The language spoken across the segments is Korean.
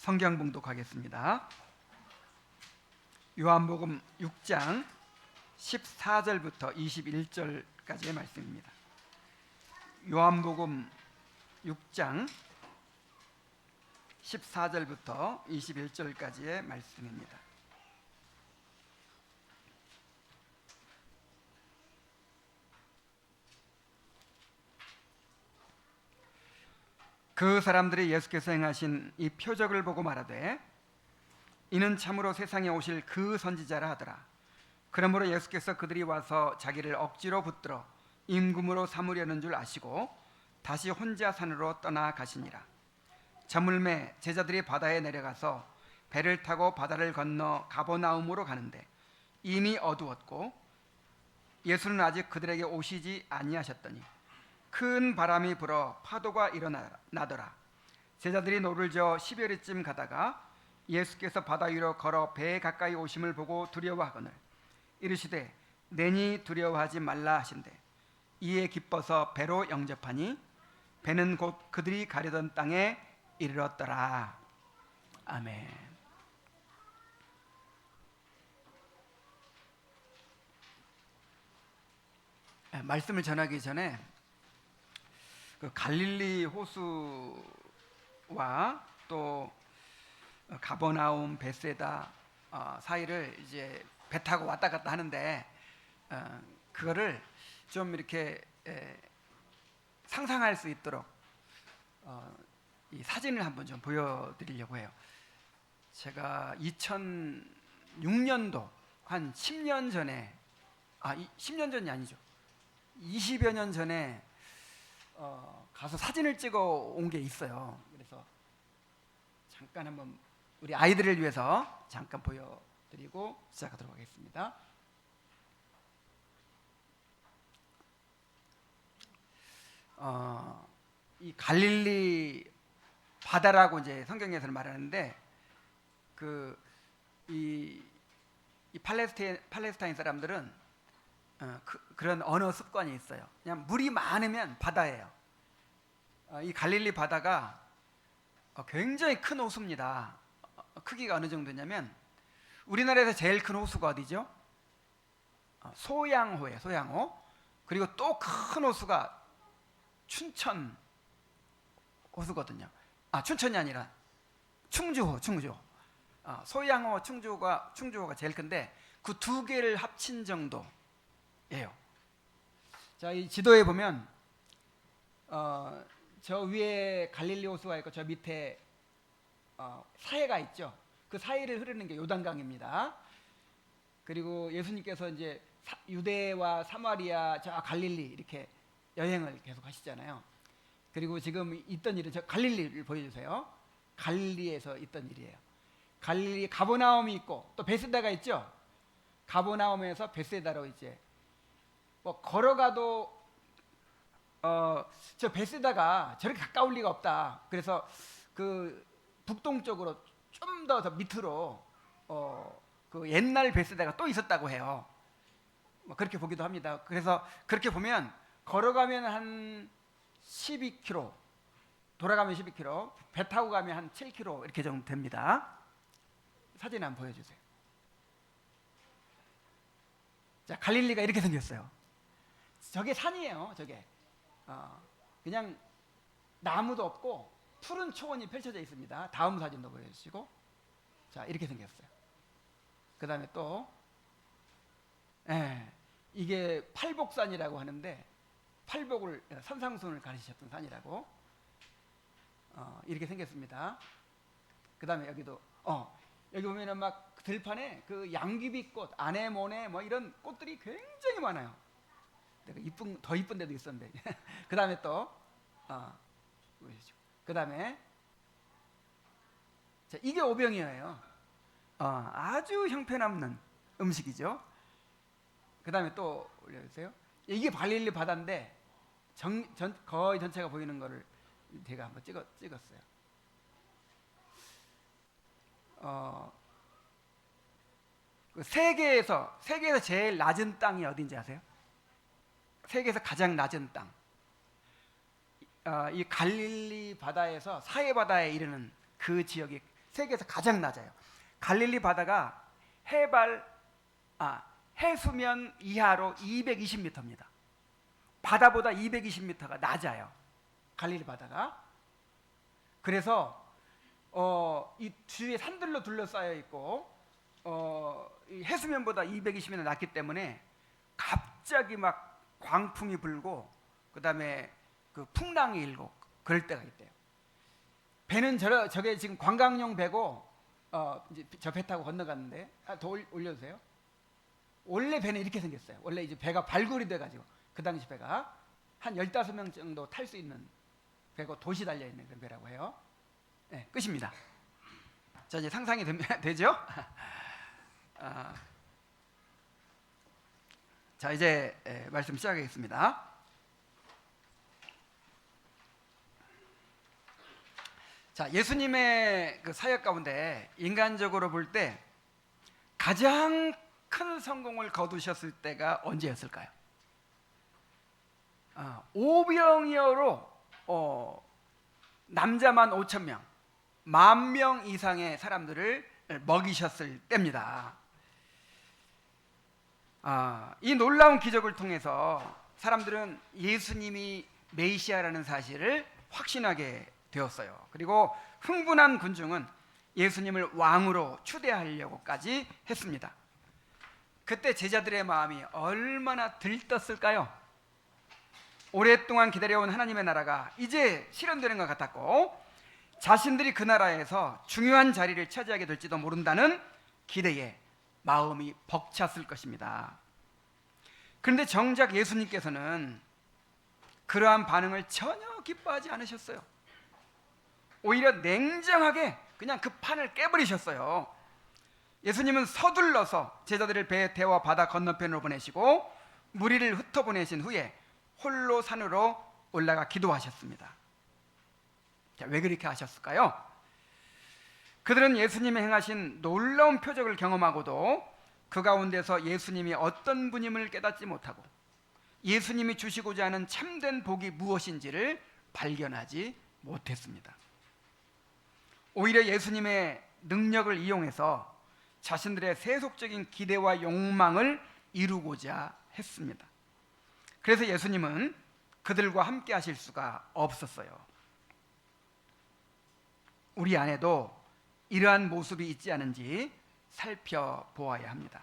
성경 봉독하겠습니다. 요한복음 6장 14절부터 21절까지의 말씀입니다. 요한복음 6장 14절부터 21절까지의 말씀입니다. 그 사람들이 예수께서 행하신 이 표적을 보고 말하되 이는 참으로 세상에 오실 그 선지자라 하더라. 그러므로 예수께서 그들이 와서 자기를 억지로 붙들어 임금으로 삼으려는 줄 아시고 다시 혼자 산으로 떠나 가시니라. 저물매 제자들이 바다에 내려가서 배를 타고 바다를 건너 가버나움으로 가는데 이미 어두웠고 예수는 아직 그들에게 오시지 아니하셨더니 큰 바람이 불어 파도가 일어나더라. 제자들이 노를 저어 10여리쯤 가다가 예수께서 바다 위로 걸어 배에 가까이 오심을 보고 두려워하거늘 이르시되 내니 두려워하지 말라 하신대 이에 기뻐서 배로 영접하니 배는 곧 그들이 가려던 땅에 이르렀더라. 아멘. 말씀을 전하기 전에 그 갈릴리 호수와 또 가버나움 베세다 사이를 이제 배 타고 왔다 갔다 하는데 그거를 좀 이렇게 상상할 수 있도록 이 사진을 한번 좀 보여드리려고 해요. 제가 2006년도 한 10년 전에 10년 전이 아니죠. 20여 년 전에 가서 사진을 찍어 온 게 있어요. 그래서 잠깐 한번 우리 아이들을 위해서 잠깐 보여드리고 시작하도록 하겠습니다. 이 갈릴리 바다라고 이제 성경에서는 말하는데 이 팔레스타인 사람들은 그런 언어 습관이 있어요. 그냥 물이 많으면 바다예요. 이 갈릴리 바다가 굉장히 큰 호수입니다. 크기가 어느 정도냐면 우리나라에서 제일 큰 호수가 어디죠? 소양호예요. 소양호. 그리고 또 큰 호수가 춘천 호수거든요. 춘천이 아니라 충주호. 소양호, 충주호가 제일 큰데 그 두 개를 합친 정도예요. 자, 이 지도에 보면 저 위에 갈릴리 호수가 있고 저 밑에 사해가 있죠. 그 사이를 흐르는 게 요단강입니다. 그리고 예수님께서 이제 유대와 사마리아, 저 갈릴리 이렇게 여행을 계속 하시잖아요. 그리고 지금 있던 일은 저 갈릴리를 보여주세요. 갈릴리에서 있던 일이에요. 갈릴리 가버나움이 있고 또 베세다가 있죠. 가버나움에서 베세다로 이제 뭐 걸어가도 저 베세다가 저렇게 가까울 리가 없다. 그래서 그 북동쪽으로 좀 더 밑으로 그 옛날 베세다가 또 있었다고 해요. 뭐 그렇게 보기도 합니다. 그래서 그렇게 보면 걸어가면 한 12km, 돌아가면 12km, 배 타고 가면 한 7km 이렇게 정도 됩니다. 사진 한번 보여주세요. 자, 갈릴리가 이렇게 생겼어요. 저게 산이에요. 저게 그냥 나무도 없고 푸른 초원이 펼쳐져 있습니다. 다음 사진도 보여주시고. 자, 이렇게 생겼어요. 그 다음에 또 이게 팔복산이라고 하는데 팔복을 산상순을 가르치셨던 산이라고 이렇게 생겼습니다. 그 다음에 여기도 여기 보면은 막 들판에 그 양귀비꽃, 아네모네 뭐 이런 꽃들이 굉장히 많아요. 더 이쁜 데도 있었는데. 그 다음에 또 그 다음에 자, 이게 오병이어예요. 아주 형편없는 음식이죠. 그 다음에 또 올려주세요. 이게 갈릴리 바다인데 거의 전체가 보이는 거를 제가 한번 찍었어요. 그 세계에서 제일 낮은 땅이 어딘지 아세요? 세계에서 가장 낮은 땅. 이 갈릴리 바다에서 사해 바다에 이르는 그 지역이 세계에서 가장 낮아요. 갈릴리 바다가 해수면 이하로 220m입니다. 바다보다 220m가 낮아요. 갈릴리 바다가. 그래서 이 주위에 산들로 둘러싸여 있고 이 해수면보다 220m 낮기 때문에 갑자기 막 광풍이 불고 그다음에 그 풍랑이 일고 그럴 때가 있대요. 배는 저게 지금 관광용 배고 이제 저 배 타고 건너갔는데 더 올려주세요. 원래 배는 이렇게 생겼어요. 원래 이제 배가 발굴이 돼가지고 그 당시 배가 한 15명 정도 탈 수 있는 배고 돛이 달려있는 그런 배라고 해요. 네, 끝입니다. 자, 이제 상상이 되죠? 자, 이제 말씀 시작하겠습니다. 자, 예수님의 그 사역 가운데 인간적으로 볼 때 가장 큰 성공을 거두셨을 때가 언제였을까요? 오병이어로 남자만 5,000명, 10,000명 이상의 사람들을 먹이셨을 때입니다. 이 놀라운 기적을 통해서 사람들은 예수님이 메시아라는 사실을 확신하게 되었어요. 그리고 흥분한 군중은 예수님을 왕으로 추대하려고까지 했습니다. 그때 제자들의 마음이 얼마나 들떴을까요? 오랫동안 기다려온 하나님의 나라가 이제 실현되는 것 같았고 자신들이 그 나라에서 중요한 자리를 차지하게 될지도 모른다는 기대에 마음이 벅찼을 것입니다. 그런데 정작 예수님께서는 그러한 반응을 전혀 기뻐하지 않으셨어요. 오히려 냉정하게 그냥 그 판을 깨버리셨어요. 예수님은 서둘러서 제자들을 배에 태워 바다 건너편으로 보내시고 무리를 흩어보내신 후에 홀로 산으로 올라가 기도하셨습니다. 자, 왜 그렇게 하셨을까요? 그들은 예수님이 행하신 놀라운 표적을 경험하고도 그 가운데서 예수님이 어떤 분임을 깨닫지 못하고 예수님이 주시고자 하는 참된 복이 무엇인지를 발견하지 못했습니다. 오히려 예수님의 능력을 이용해서 자신들의 세속적인 기대와 욕망을 이루고자 했습니다. 그래서 예수님은 그들과 함께 하실 수가 없었어요. 우리 안에도 이러한 모습이 있지 않은지 살펴보아야 합니다.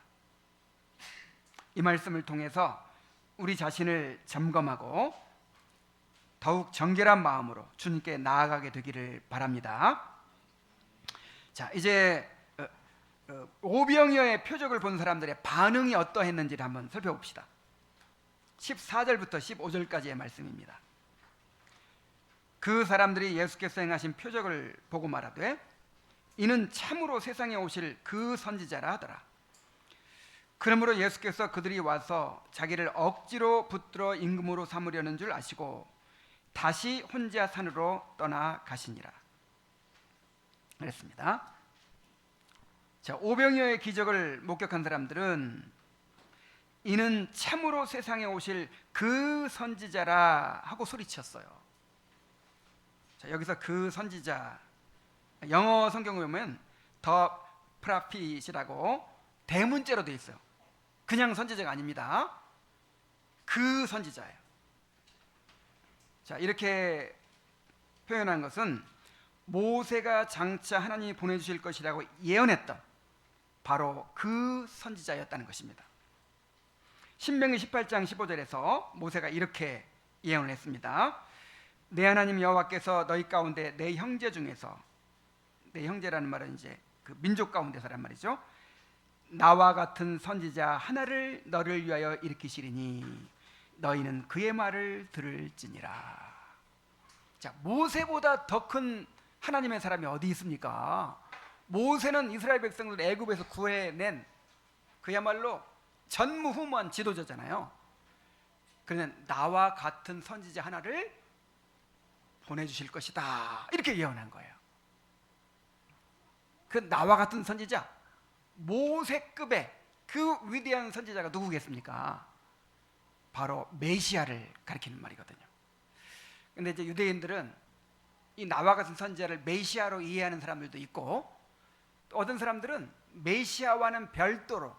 이 말씀을 통해서 우리 자신을 점검하고 더욱 정결한 마음으로 주님께 나아가게 되기를 바랍니다. 자, 이제 오병이어의 표적을 본 사람들의 반응이 어떠했는지를 한번 살펴봅시다. 14절부터 15절까지의 말씀입니다. 그 사람들이 예수께서 행하신 표적을 보고 말하되 이는 참으로 세상에 오실 그 선지자라 하더라. 그러므로 예수께서 그들이 와서 자기를 억지로 붙들어 임금으로 삼으려는 줄 아시고 다시 혼자 산으로 떠나가시니라 그랬습니다. 자, 오병이어의 기적을 목격한 사람들은 이는 참으로 세상에 오실 그 선지자라 하고 소리쳤어요. 자, 여기서 그 선지자, 영어 성경을 보면 the prophet이라고 대문자로 되어 있어요. 그냥 선지자가 아닙니다. 그 선지자예요. 자, 이렇게 표현한 것은 모세가 장차 하나님이 보내주실 것이라고 예언했던 바로 그 선지자였다는 것입니다. 신명기 18장 15절에서 모세가 이렇게 예언을 했습니다. 내 하나님 여호와께서 너희 가운데 내 형제 중에서, 내 형제라는 말은 이제 그 민족 가운데서란 말이죠, 나와 같은 선지자 하나를 너를 위하여 일으키시리니 너희는 그의 말을 들을지니라. 자, 모세보다 더 큰 하나님의 사람이 어디 있습니까? 모세는 이스라엘 백성들 애굽에서 구해낸 그야말로 전무후무한 지도자잖아요. 그러면 나와 같은 선지자 하나를 보내주실 것이다, 이렇게 예언한 거예요. 그 나와 같은 선지자, 모세급의 그 위대한 선지자가 누구겠습니까? 바로 메시아를 가리키는 말이거든요. 근데 이제 유대인들은 이 나와 같은 선지자를 메시아로 이해하는 사람들도 있고 어떤 사람들은 메시아와는 별도로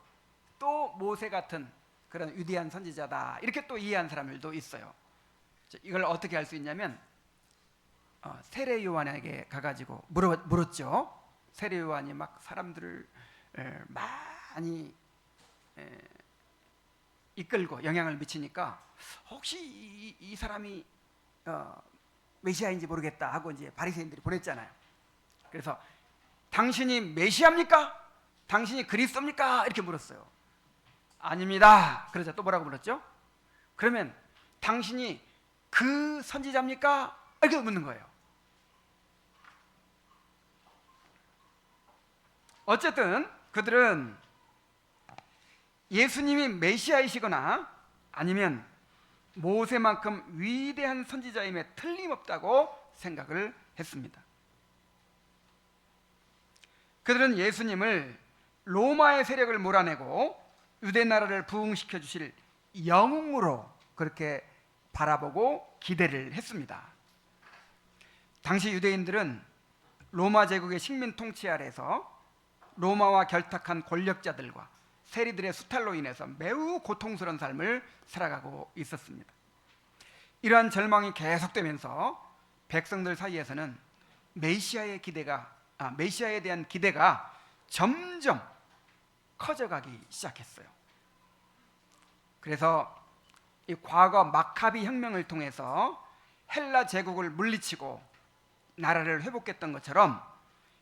또 모세 같은 그런 위대한 선지자다 이렇게 또 이해한 사람들도 있어요. 이걸 어떻게 알 수 있냐면 세례 요한에게 가가지고 물었죠. 세례 요한이 막 사람들을 많이 이끌고 영향을 미치니까 혹시 이 사람이 메시아인지 모르겠다 하고 이제 바리새인들이 보냈잖아요. 그래서 당신이 메시아입니까? 당신이 그리스도입니까? 이렇게 물었어요. 아닙니다. 그러자 또 뭐라고 물었죠? 그러면 당신이 그 선지자입니까? 이렇게 묻는 거예요. 어쨌든 그들은 예수님이 메시아이시거나 아니면 모세만큼 위대한 선지자임에 틀림없다고 생각을 했습니다. 그들은 예수님을 로마의 세력을 몰아내고 유대 나라를 부흥시켜 주실 영웅으로 그렇게 바라보고 기대를 했습니다. 당시 유대인들은 로마 제국의 식민 통치 아래서 로마와 결탁한 권력자들과 세리들의 수탈로 인해서 매우 고통스러운 삶을 살아가고 있었습니다. 이러한 절망이 계속되면서 백성들 사이에서는 메시아에 대한 기대가 점점 커져가기 시작했어요. 그래서 이 과거 마카비 혁명을 통해서 헬라 제국을 물리치고 나라를 회복했던 것처럼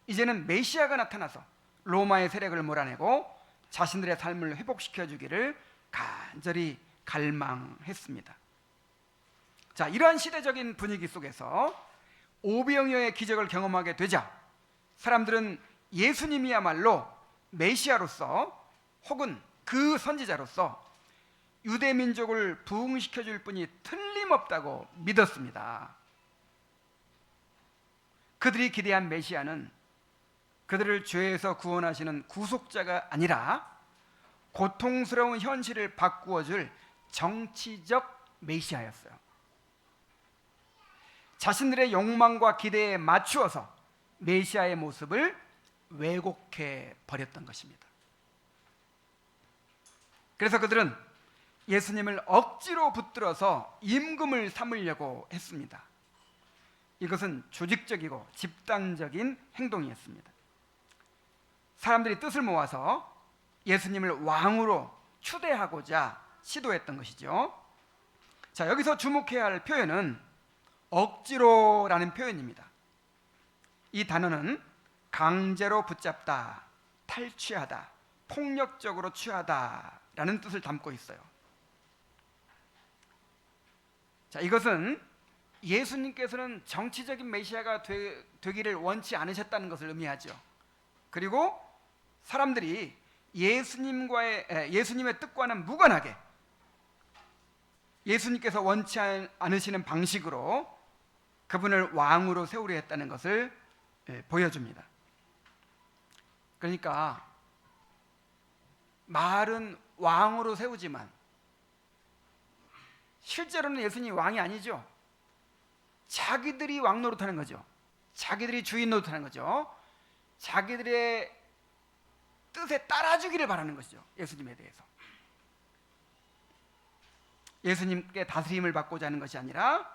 이제는 메시아가 나타나서 로마의 세력을 몰아내고 자신들의 삶을 회복시켜 주기를 간절히 갈망했습니다. 자, 이러한 시대적인 분위기 속에서 오병이어의 기적을 경험하게 되자 사람들은 예수님이야말로 메시아로서 혹은 그 선지자로서 유대 민족을 부흥시켜 줄 분이 틀림없다고 믿었습니다. 그들이 기대한 메시아는 그들을 죄에서 구원하시는 구속자가 아니라 고통스러운 현실을 바꾸어줄 정치적 메시아였어요. 자신들의 욕망과 기대에 맞추어서 메시아의 모습을 왜곡해 버렸던 것입니다. 그래서 그들은 예수님을 억지로 붙들어서 임금을 삼으려고 했습니다. 이것은 조직적이고 집단적인 행동이었습니다. 사람들이 뜻을 모아서 예수님을 왕으로 추대하고자 시도했던 것이죠. 자, 여기서 주목해야 할 표현은 억지로라는 표현입니다. 이 단어는 강제로 붙잡다, 탈취하다, 폭력적으로 취하다라는 뜻을 담고 있어요. 자, 이것은 예수님께서는 정치적인 메시아가 되기를 원치 않으셨다는 것을 의미하죠. 그리고 사람들이 예수님의 뜻과는 무관하게 예수님께서 원치 않으시는 방식으로 그분을 왕으로 세우려 했다는 것을 보여줍니다. 그러니까 말은 왕으로 세우지만 실제로는 예수님이 왕이 아니죠. 자기들이 왕 노릇하는 거죠. 자기들이 주인 노릇하는 거죠. 자기들의 뜻에 따라주기를 바라는 것이죠. 예수님에 대해서. 예수님께 다스림을 받고자 하는 것이 아니라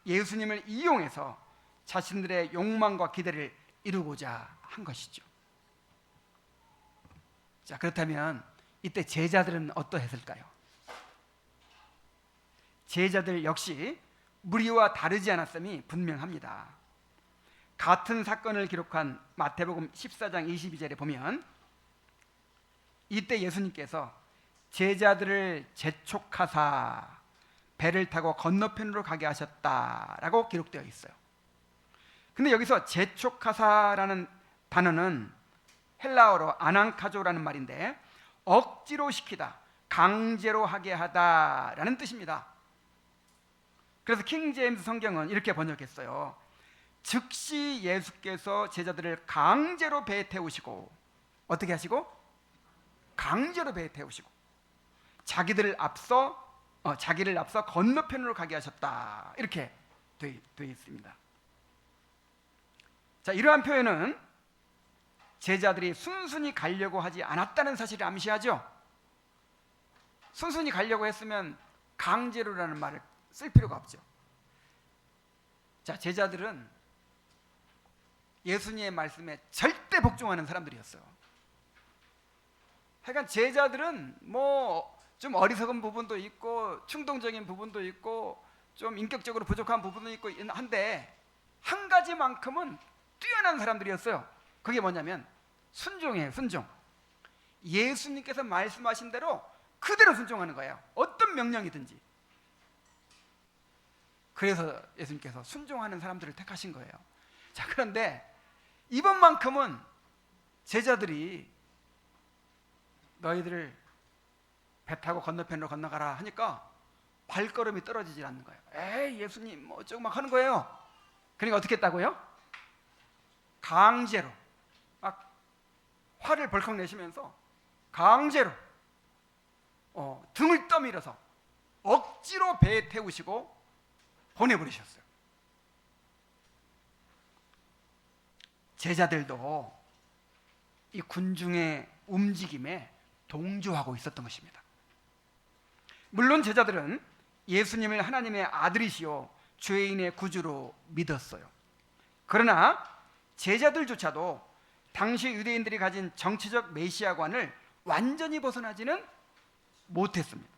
예수님을 이용해서 자신들의 욕망과 기대를 이루고자 한 것이죠. 자, 그렇다면 이때 제자들은 어떠했을까요? 제자들 역시 무리와 다르지 않았음이 분명합니다. 같은 사건을 기록한 마태복음 14장 22절에 보면 이때 예수님께서 제자들을 재촉하사 배를 타고 건너편으로 가게 하셨다라고 기록되어 있어요. 근데 여기서 재촉하사라는 단어는 헬라어로 아난카조라는 말인데 억지로 시키다, 강제로 하게 하다라는 뜻입니다. 그래서 킹 제임스 성경은 이렇게 번역했어요. 즉시 예수께서 제자들을 강제로 배에 태우시고 어떻게 하시고? 강제로 배에 태우시고 자기를 앞서 건너편으로 가게 하셨다. 이렇게 되어 있습니다. 자, 이러한 표현은 제자들이 순순히 가려고 하지 않았다는 사실을 암시하죠. 순순히 가려고 했으면 강제로라는 말을 쓸 필요가 없죠. 자, 제자들은 예수님의 말씀에 절대 복종하는 사람들이었어요. 하여간 제자들은 뭐 좀 어리석은 부분도 있고 충동적인 부분도 있고 좀 인격적으로 부족한 부분도 있고 한데 한 가지만큼은 뛰어난 사람들이었어요. 그게 뭐냐면 순종이에요. 순종. 예수님께서 말씀하신 대로 그대로 순종하는 거예요. 어떤 명령이든지. 그래서 예수님께서 순종하는 사람들을 택하신 거예요. 자, 그런데 이번만큼은 제자들이 너희들을 배 타고 건너편으로 건너가라 하니까 발걸음이 떨어지질 않는 거예요. 에이, 예수님 뭐 어쩌고 막 하는 거예요. 그러니까 어떻게 했다고요? 강제로 막 화를 벌컥 내시면서 강제로 등을 떠밀어서 억지로 배에 태우시고 보내버리셨어요. 제자들도 이 군중의 움직임에 동조하고 있었던 것입니다. 물론 제자들은 예수님을 하나님의 아들이시요 죄인의 구주로 믿었어요. 그러나 제자들조차도 당시 유대인들이 가진 정치적 메시아관을 완전히 벗어나지는 못했습니다.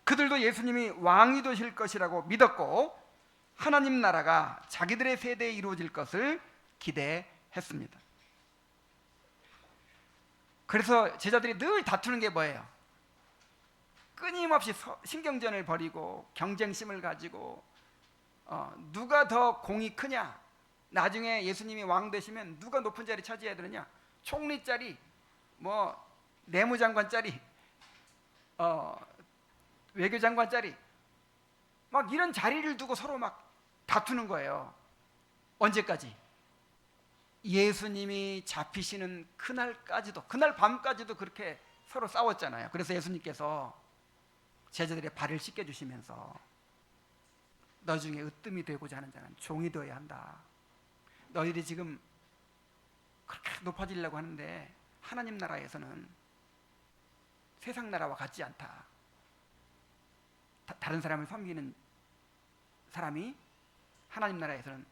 그들도 예수님이 왕이 되실 것이라고 믿었고 하나님 나라가 자기들의 세대에 이루어질 것을 기대했습니다. 그래서 제자들이 늘 다투는 게 뭐예요? 끊임없이 신경전을 벌이고 경쟁심을 가지고 누가 더 공이 크냐, 나중에 예수님이 왕 되시면 누가 높은 자리 차지해야 되느냐, 총리 자리, 뭐 내무장관 자리, 외교장관 자리, 막 이런 자리를 두고 서로 막 다투는 거예요. 언제까지? 예수님이 잡히시는 그날까지도, 그날 밤까지도 그렇게 서로 싸웠잖아요. 그래서 예수님께서 제자들의 발을 씻겨주시면서 너 중에 으뜸이 되고자 하는 자는 종이 되어야 한다. 너희들이 지금 그렇게 높아지려고 하는데 하나님 나라에서는 세상 나라와 같지 않다. 다른 사람을 섬기는 사람이 하나님 나라에서는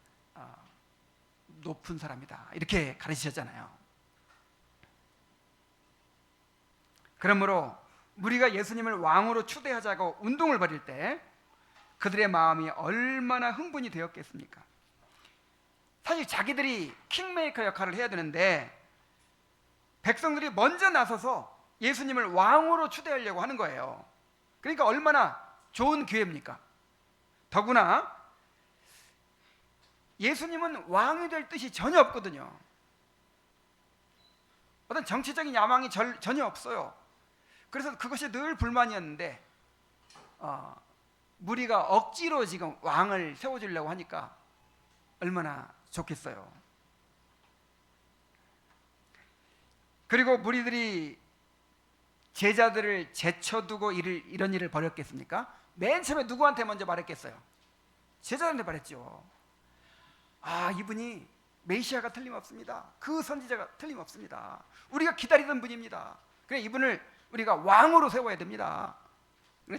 높은 사람이다. 이렇게 가르치셨잖아요. 그러므로 우리가 예수님을 왕으로 추대하자고 운동을 벌일 때 그들의 마음이 얼마나 흥분이 되었겠습니까? 사실 자기들이 킹메이커 역할을 해야 되는데 백성들이 먼저 나서서 예수님을 왕으로 추대하려고 하는 거예요. 그러니까 얼마나 좋은 기회입니까? 더구나 예수님은 왕이 될 뜻이 전혀 없거든요. 어떤 정치적인 야망이 전혀 없어요. 그래서 그것이 늘 불만이었는데 무리가 억지로 지금 왕을 세워주려고 하니까 얼마나 좋겠어요. 그리고 무리들이 제자들을 제쳐두고 이런 일을 벌였겠습니까? 맨 처음에 누구한테 먼저 말했겠어요? 제자들한테 말했죠. 이분이 메시아가 틀림없습니다. 그 선지자가 틀림없습니다. 우리가 기다리던 분입니다. 그래, 이분을 우리가 왕으로 세워야 됩니다.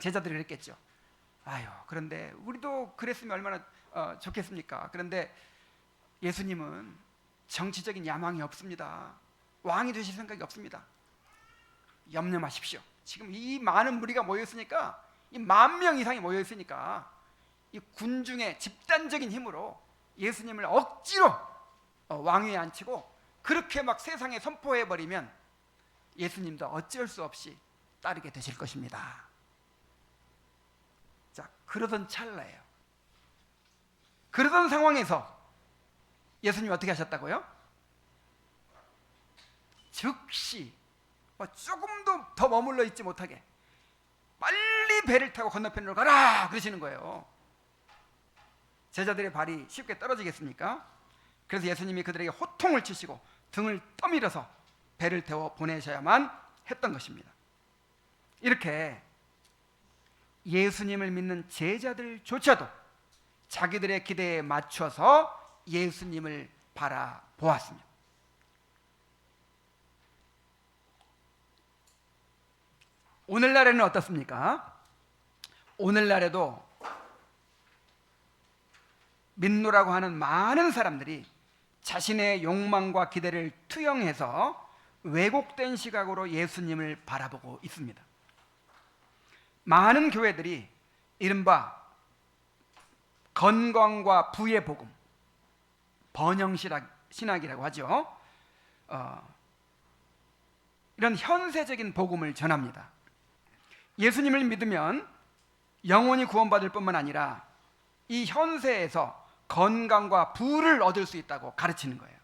제자들이 그랬겠죠. 그런데 우리도 그랬으면 얼마나 좋겠습니까? 그런데 예수님은 정치적인 야망이 없습니다. 왕이 되실 생각이 없습니다. 염려 마십시오. 지금 이 많은 무리가 모여있으니까, 이 10,000명 이상이 모여있으니까 이 군중의 집단적인 힘으로 예수님을 억지로 왕위에 앉히고 그렇게 막 세상에 선포해버리면 예수님도 어쩔 수 없이 따르게 되실 것입니다. 자, 그러던 찰나예요. 그러던 상황에서 예수님이 어떻게 하셨다고요? 즉시 조금도 더 머물러 있지 못하게 빨리 배를 타고 건너편으로 가라 그러시는 거예요. 제자들의 발이 쉽게 떨어지겠습니까? 그래서 예수님이 그들에게 호통을 치시고 등을 떠밀어서 배를 태워 보내셔야만 했던 것입니다. 이렇게 예수님을 믿는 제자들조차도 자기들의 기대에 맞춰서 예수님을 바라보았습니다. 오늘날에는 어떻습니까? 오늘날에도 민노라고 하는 많은 사람들이 자신의 욕망과 기대를 투영해서 왜곡된 시각으로 예수님을 바라보고 있습니다. 많은 교회들이 이른바 건강과 부의 복음, 번영신학이라고 하죠. 이런 현세적인 복음을 전합니다. 예수님을 믿으면 영혼이 구원받을 뿐만 아니라 이 현세에서 건강과 부를 얻을 수 있다고 가르치는 거예요.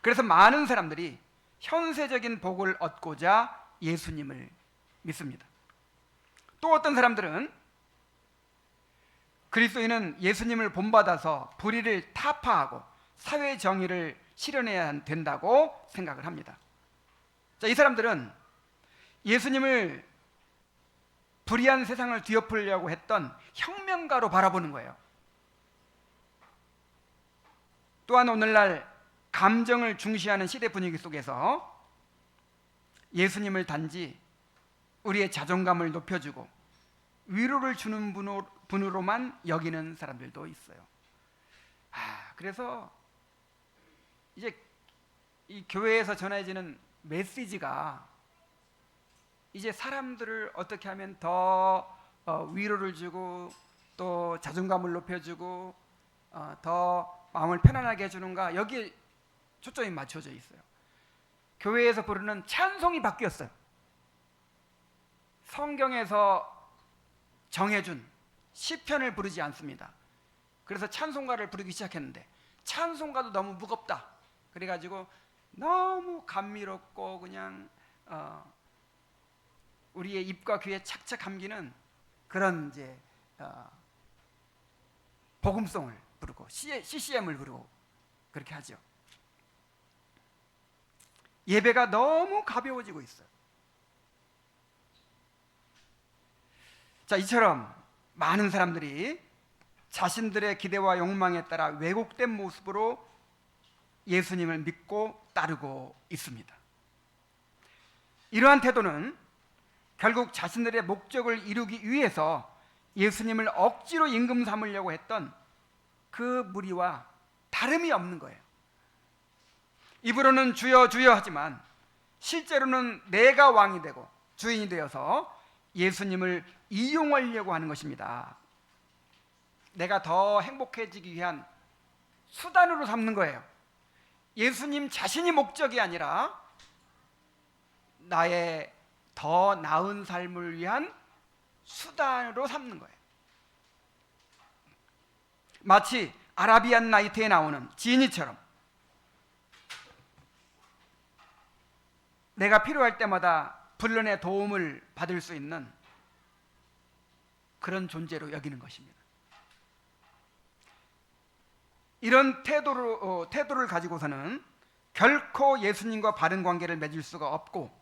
그래서 많은 사람들이 현세적인 복을 얻고자 예수님을 믿습니다. 또 어떤 사람들은 그리스도인은 예수님을 본받아서 불의를 타파하고 사회 정의를 실현해야 된다고 생각을 합니다. 자, 이 사람들은 예수님을 불의한 세상을 뒤엎으려고 했던 혁명가로 바라보는 거예요. 또한 오늘날 감정을 중시하는 시대 분위기 속에서 예수님을 단지 우리의 자존감을 높여주고 위로를 주는 분으로만 여기는 사람들도 있어요. 그래서 이제 이 교회에서 전해지는 메시지가 이제 사람들을 어떻게 하면 더 위로를 주고 또 자존감을 높여주고 더 마음을 편안하게 해주는가, 여기에 초점이 맞춰져 있어요. 교회에서 부르는 찬송이 바뀌었어요. 성경에서 정해준 시편을 부르지 않습니다. 그래서 찬송가를 부르기 시작했는데 찬송가도 너무 무겁다. 그래가지고 너무 감미롭고 그냥 우리의 입과 귀에 착착 감기는 그런 이제 복음송을 부르고 CCM을 부르고 그렇게 하죠. 예배가 너무 가벼워지고 있어요. 자, 이처럼 많은 사람들이 자신들의 기대와 욕망에 따라 왜곡된 모습으로 예수님을 믿고 따르고 있습니다. 이러한 태도는 결국 자신들의 목적을 이루기 위해서 예수님을 억지로 임금 삼으려고 했던 그 무리와 다름이 없는 거예요. 입으로는 주여 주여 하지만 실제로는 내가 왕이 되고 주인이 되어서 예수님을 이용하려고 하는 것입니다. 내가 더 행복해지기 위한 수단으로 삼는 거예요. 예수님 자신이 목적이 아니라 나의 더 나은 삶을 위한 수단으로 삼는 거예요. 마치 아라비안 나이트에 나오는 지니처럼 내가 필요할 때마다 불론의 도움을 받을 수 있는 그런 존재로 여기는 것입니다. 이런 태도를 가지고서는 결코 예수님과 바른 관계를 맺을 수가 없고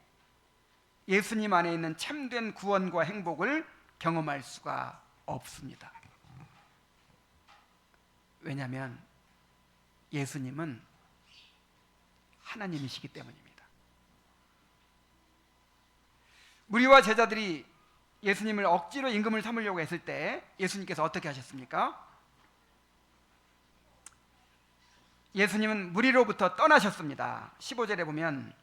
예수님 안에 있는 참된 구원과 행복을 경험할 수가 없습니다. 왜냐하면 예수님은 하나님이시기 때문입니다. 무리와 제자들이 예수님을 억지로 임금을 삼으려고 했을 때 예수님께서 어떻게 하셨습니까? 예수님은 무리로부터 떠나셨습니다. 15절에 보면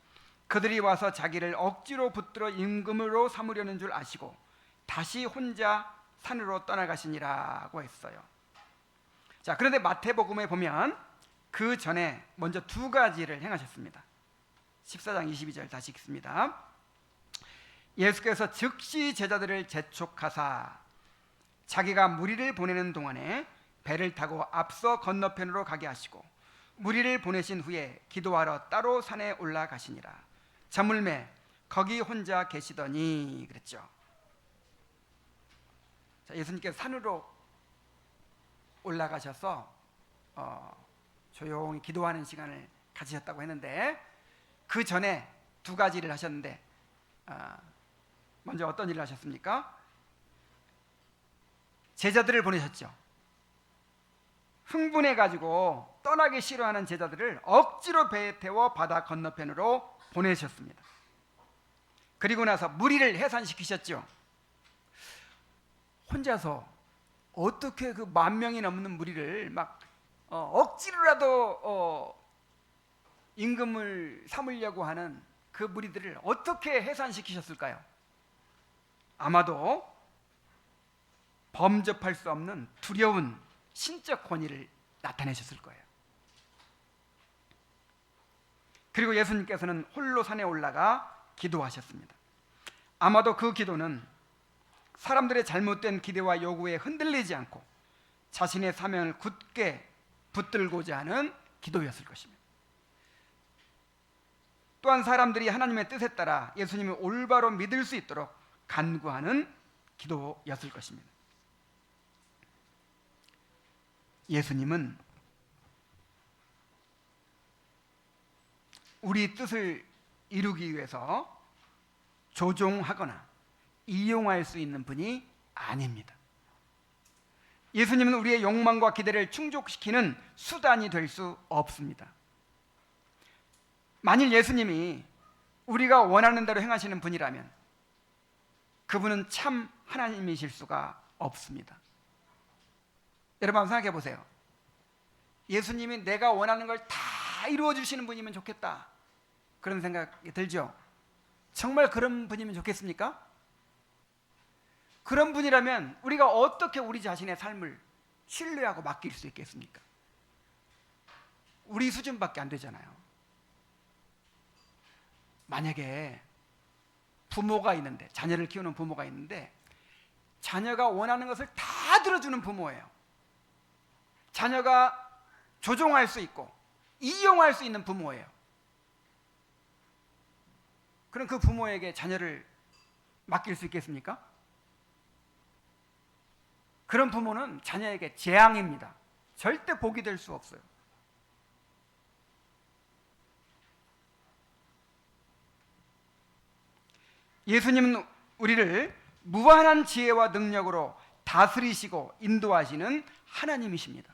그들이 와서 자기를 억지로 붙들어 임금으로 삼으려는 줄 아시고 다시 혼자 산으로 떠나가시니라고 했어요. 자, 그런데 마태복음에 보면 그 전에 먼저 두 가지를 행하셨습니다. 14장 22절 다시 읽습니다. 예수께서 즉시 제자들을 재촉하사 자기가 무리를 보내는 동안에 배를 타고 앞서 건너편으로 가게 하시고 무리를 보내신 후에 기도하러 따로 산에 올라가시니라. 저물매 거기 혼자 계시더니 그랬죠. 자, 예수님께서 산으로 올라가셔서 조용히 기도하는 시간을 가지셨다고 했는데 그 전에 두 가지를 하셨는데 먼저 어떤 일을 하셨습니까? 제자들을 보내셨죠. 흥분해 가지고 떠나기 싫어하는 제자들을 억지로 배에 태워 바다 건너편으로 보내셨습니다. 그리고 나서 무리를 해산시키셨죠. 혼자서 어떻게 그 10,000명이 넘는 무리를 막 억지로라도 임금을 삼으려고 하는 그 무리들을 어떻게 해산시키셨을까요? 아마도 범접할 수 없는 두려운 신적 권위를 나타내셨을 거예요. 그리고 예수님께서는 홀로 산에 올라가 기도하셨습니다. 아마도 그 기도는 사람들의 잘못된 기대와 요구에 흔들리지 않고 자신의 사명을 굳게 붙들고자 하는 기도였을 것입니다. 또한 사람들이 하나님의 뜻에 따라 예수님을 올바로 믿을 수 있도록 간구하는 기도였을 것입니다. 예수님은 우리 뜻을 이루기 위해서 조종하거나 이용할 수 있는 분이 아닙니다. 예수님은 우리의 욕망과 기대를 충족시키는 수단이 될 수 없습니다. 만일 예수님이 우리가 원하는 대로 행하시는 분이라면 그분은 참 하나님이실 수가 없습니다. 여러분 한번 생각해 보세요. 예수님이 내가 원하는 걸 다 이루어 주시는 분이면 좋겠다, 그런 생각이 들죠? 정말 그런 분이면 좋겠습니까? 그런 분이라면 우리가 어떻게 우리 자신의 삶을 신뢰하고 맡길 수 있겠습니까? 우리 수준밖에 안 되잖아요. 만약에 부모가 있는데, 자녀를 키우는 부모가 있는데 자녀가 원하는 것을 다 들어주는 부모예요. 자녀가 조종할 수 있고 이용할 수 있는 부모예요. 그럼 그 부모에게 자녀를 맡길 수 있겠습니까? 그런 부모는 자녀에게 재앙입니다. 절대 복이 될 수 없어요. 예수님은 우리를 무한한 지혜와 능력으로 다스리시고 인도하시는 하나님이십니다.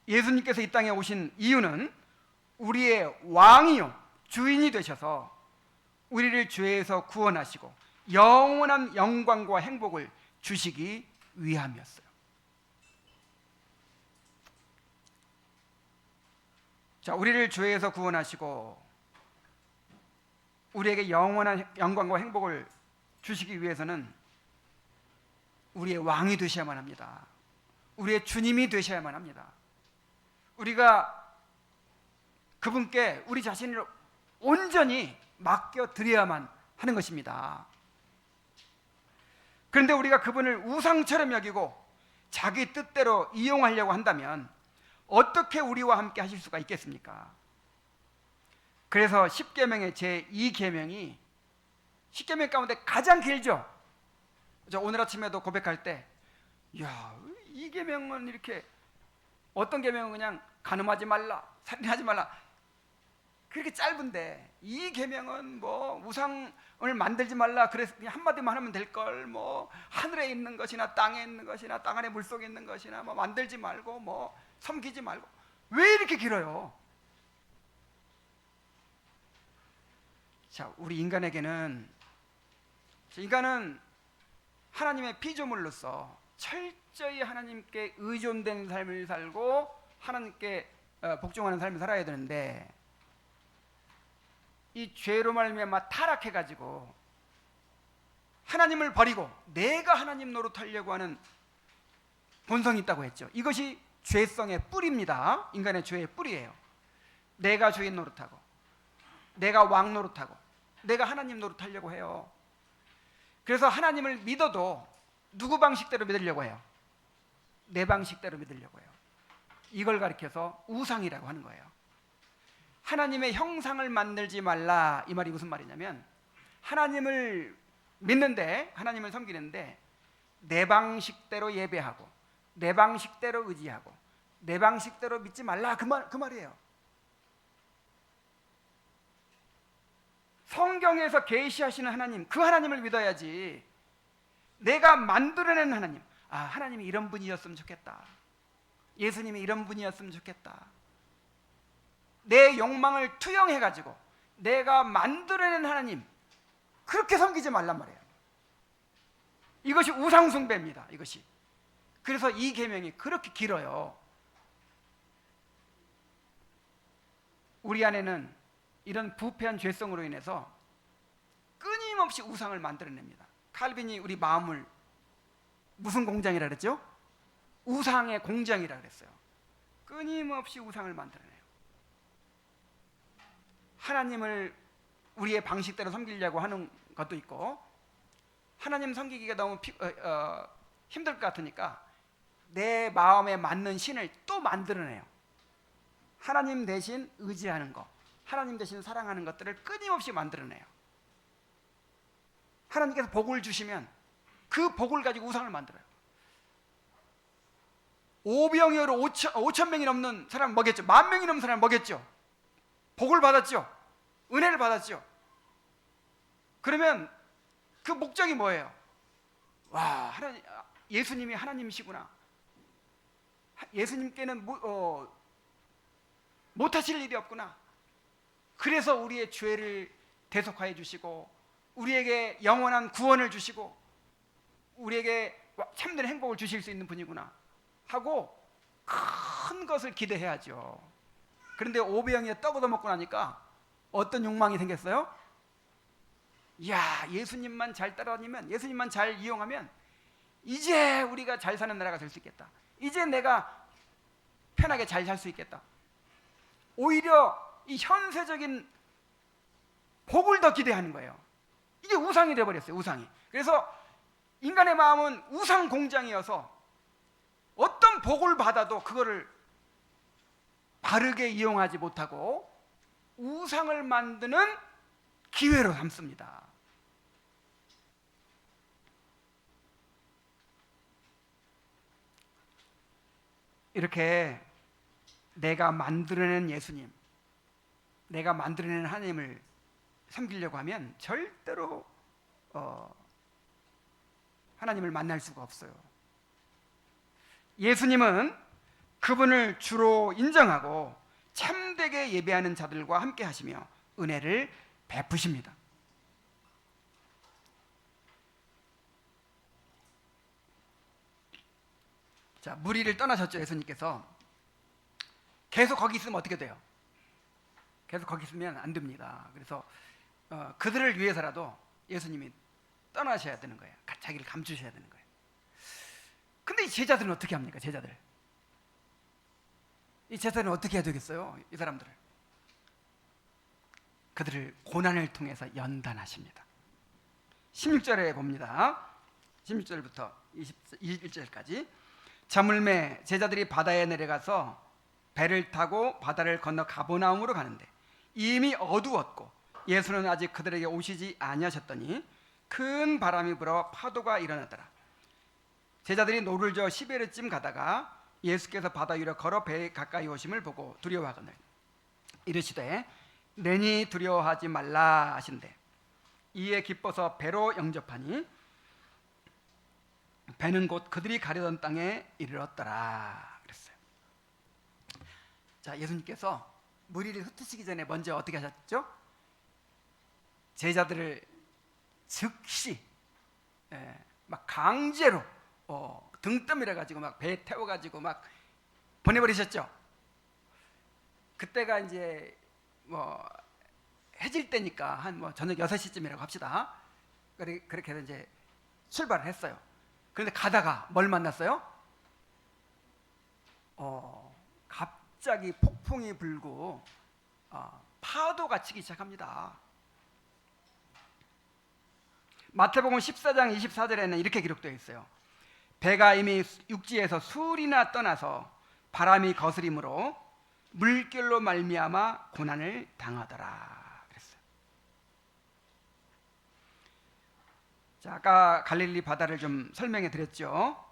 예수님께서 이 땅에 오신 이유는 우리의 왕이요 주인이 되셔서 우리를 죄에서 구원하시고 영원한 영광과 행복을 주시기 위함이었어요. 자, 우리를 죄에서 구원하시고 우리에게 영원한 영광과 행복을 주시기 위해서는 우리의 왕이 되셔야만 합니다. 우리의 주님이 되셔야만 합니다. 우리가 그분께 우리 자신을 온전히 맡겨드려야만 하는 것입니다. 그런데 우리가 그분을 우상처럼 여기고 자기 뜻대로 이용하려고 한다면 어떻게 우리와 함께 하실 수가 있겠습니까? 그래서 10계명의 제2계명이 10계명 가운데 가장 길죠. 저 오늘 아침에도 고백할 때, 야, 이 계명은 이렇게, 어떤 계명은 그냥 간음하지 말라, 살인하지 말라, 그렇게 짧은데 이 계명은 뭐 우상을 만들지 말라, 그래서 그냥 한마디만 하면 될 걸, 뭐 하늘에 있는 것이나 땅에 있는 것이나 땅 안에 물속에 있는 것이나 뭐 만들지 말고 뭐 섬기지 말고, 왜 이렇게 길어요? 자, 우리 인간은 하나님의 피조물로서 철저히 하나님께 의존된 삶을 살고 하나님께 복종하는 삶을 살아야 되는데, 이 죄로 말미암아 타락해가지고 하나님을 버리고 내가 하나님 노릇하려고 하는 본성이 있다고 했죠. 이것이 죄성의 뿌리입니다. 인간의 죄의 뿌리예요. 내가 주인 노릇하고 내가 왕 노릇하고 내가 하나님 노릇하려고 해요. 그래서 하나님을 믿어도 누구 방식대로 믿으려고 해요? 내 방식대로 믿으려고 해요. 이걸 가리켜서 우상이라고 하는 거예요. 하나님의 형상을 만들지 말라, 이 말이 무슨 말이냐면, 하나님을 믿는데, 하나님을 섬기는데 내 방식대로 예배하고 내 방식대로 의지하고 내 방식대로 믿지 말라, 그 말이에요. 성경에서 계시하시는 하나님, 그 하나님을 믿어야지. 내가 만들어낸 하나님, 아, 하나님이 이런 분이었으면 좋겠다, 예수님이 이런 분이었으면 좋겠다, 내 욕망을 투영해가지고 내가 만들어낸 하나님, 그렇게 섬기지 말란 말이에요. 이것이 우상숭배입니다. 이것이. 그래서 이 계명이 그렇게 길어요. 우리 안에는 이런 부패한 죄성으로 인해서 끊임없이 우상을 만들어냅니다. 칼빈이 우리 마음을 무슨 공장이라 그랬죠? 우상의 공장이라 그랬어요. 끊임없이 우상을 만들어내요. 하나님을 우리의 방식대로 섬기려고 하는 것도 있고, 하나님 섬기기가 너무 힘들 것 같으니까 내 마음에 맞는 신을 또 만들어내요. 하나님 대신 의지하는 것, 하나님 대신 사랑하는 것들을 끊임없이 만들어내요. 하나님께서 복을 주시면 그 복을 가지고 우상을 만들어요. 오병이어로 5천 명이 넘는 사람을 먹였죠. 10,000명이 넘는 사람을 먹였죠. 복을 받았죠. 은혜를 받았죠. 그러면 그 목적이 뭐예요? 와, 하나님, 예수님이 하나님이시구나. 예수님께는 못하실 일이 없구나. 그래서 우리의 죄를 대속하여 주시고, 우리에게 영원한 구원을 주시고, 우리에게 참된 행복을 주실 수 있는 분이구나 하고 큰 것을 기대해야죠. 그런데 오병이어 떡 얻어먹고 나니까 어떤 욕망이 생겼어요? 야, 예수님만 잘 따라다니면, 예수님만 잘 이용하면 이제 우리가 잘 사는 나라가 될 수 있겠다. 이제 내가 편하게 잘 살 수 있겠다. 오히려 이 현세적인 복을 더 기대하는 거예요. 이게 우상이 되어버렸어요. 우상이. 그래서 인간의 마음은 우상 공장이어서 어떤 복을 받아도 그거를 바르게 이용하지 못하고 우상을 만드는 기회로 삼습니다. 이렇게 내가 만들어낸 예수님, 내가 만들어낸 하나님을 섬기려고 하면 절대로 하나님을 만날 수가 없어요. 예수님은 그분을 주로 인정하고 참되게 예배하는 자들과 함께 하시며 은혜를 베푸십니다. 자, 무리를 떠나셨죠. 예수님께서. 계속 거기 있으면 어떻게 돼요? 계속 거기 있으면 안 됩니다. 그래서 그들을 위해서라도 예수님이 떠나셔야 되는 거예요. 자기를 감추셔야 되는 거예요. 근데 이 제자들은 어떻게 합니까? 이 제자들은 어떻게 해야 되겠어요? 이 사람들을. 그들을 고난을 통해서 연단하십니다. 16절에 봅니다. 16절부터 21절까지. 저물매 제자들이 바다에 내려가서 배를 타고 바다를 건너 가버나움으로 가는데 이미 어두웠고 예수는 아직 그들에게 오시지 아니하셨더니 큰 바람이 불어 파도가 일어나더라. 제자들이 노를 저어 시베르쯤 가다가 예수께서 바다 위로 걸어 배에 가까이 오심을 보고 두려워하거늘 이르시되 내니 두려워하지 말라 하신대 이에 기뻐서 배로 영접하니 배는 곧 그들이 가려던 땅에 이르렀더라 그랬어요. 자, 예수님께서 무리를 흩으시기 전에 먼저 어떻게 하셨죠? 제자들을 즉시 막 강제로 등 떠밀어 가지고 막 배에 태워 가지고 막 보내버리셨죠. 그때가 이제 해질 때니까 한 저녁 6시쯤이라고 합시다. 그렇게 해서 이제 출발을 했어요. 그런데 가다가 뭘 만났어요? 갑자기 폭풍이 불고 파도가 치기 시작합니다. 마태복음 14장 24절에는 이렇게 기록되어 있어요. 배가 이미 육지에서 수리나 떠나서 바람이 거스림으로 물결로 말미암아 고난을 당하더라 그랬어요. 자, 아까 갈릴리 바다를 좀 설명해 드렸죠.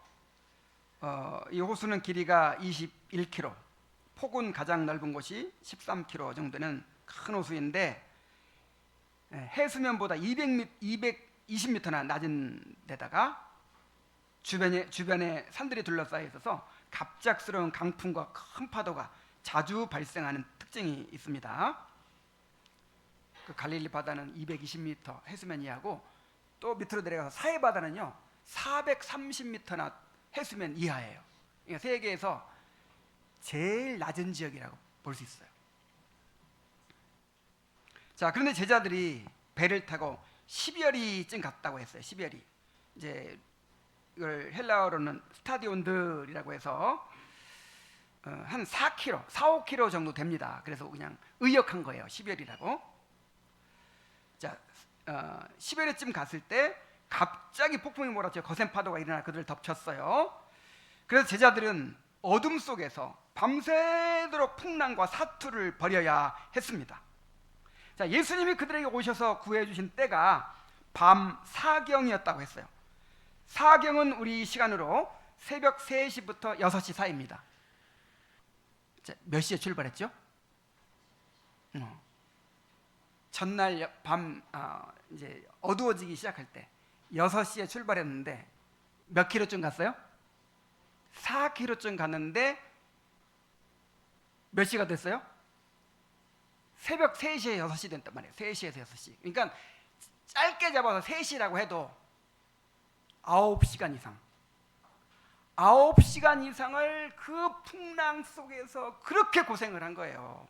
이 호수는 길이가 21km, 폭은 가장 넓은 곳이 13km 정도는 큰 호수인데 해수면보다 220m나 낮은 데다가 주변에 산들이 둘러싸여 있어서 갑작스러운 강풍과 큰 파도가 자주 발생하는 특징이 있습니다. 그 갈릴리 바다는 220m 해수면 이하고 또 밑으로 내려가서 사해 바다는요 430m나 해수면 이하예요. 그러니까 세계에서 제일 낮은 지역이라고 볼 수 있어요. 자, 그런데 제자들이 배를 타고 시베리쯤 갔다고 했어요. 시베리. 이제 이걸 헬라어로는 스타디온들이라고 해서 한 4km, 5km 정도 됩니다. 그래서 그냥 의역한 거예요. 시베리라고. 자, 시베리쯤 갔을 때 갑자기 폭풍이 몰아쳐 거센 파도가 일어나 그들을 덮쳤어요. 그래서 제자들은 어둠 속에서 밤새도록 풍랑과 사투를 벌여야 했습니다. 자, 예수님이 그들에게 오셔서 구해주신 때가 밤 사경이었다고 했어요. 사경은 우리 시간으로 새벽 3시부터 6시 사이입니다. 자, 몇 시에 출발했죠? 전날 밤 이제 어두워지기 시작할 때 6시에 출발했는데 몇 킬로쯤 갔어요? 4킬로쯤 갔는데 몇 시가 됐어요? 새벽 3시에 6시 됐단 말이에요. 3시에서 6시. 그러니까 짧게 잡아서 3시라고 해도 9시간 이상. 9시간 이상을 그 풍랑 속에서 그렇게 고생을 한 거예요.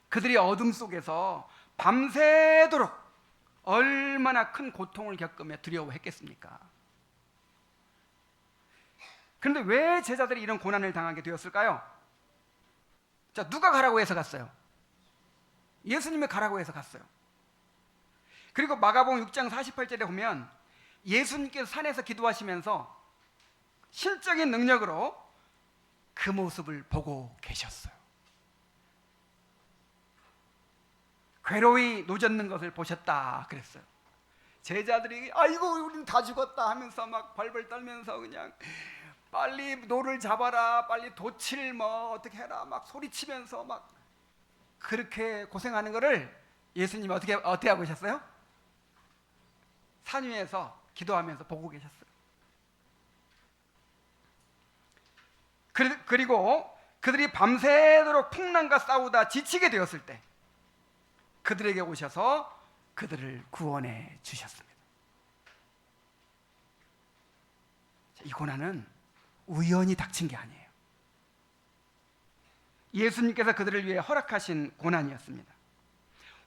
그들이 어둠 속에서 밤새도록 얼마나 큰 고통을 겪으며 두려워했겠습니까? 그런데 왜 제자들이 이런 고난을 당하게 되었을까요? 자, 누가 가라고 해서 갔어요? 예수님이 가라고 해서 갔어요. 그리고 마가복음 6장 48절에 보면 예수님께서 산에서 기도하시면서 실적인 능력으로 그 모습을 보고 계셨어요. 괴로이 노젓는 것을 보셨다 그랬어요. 제자들이 아이고 우린 다 죽었다 하면서 막 벌벌 떨면서 그냥 빨리 노를 잡아라, 빨리 돛을 뭐 어떻게 해라 막 소리치면서 막 그렇게 고생하는 거를 예수님이 어떻게 하고 계셨어요? 산 위에서 기도하면서 보고 계셨어요. 그리고 그들이 밤새도록 풍랑과 싸우다 지치게 되었을 때 그들에게 오셔서 그들을 구원해 주셨습니다. 이 고난은 우연히 닥친 게 아니에요. 예수님께서 그들을 위해 허락하신 고난이었습니다.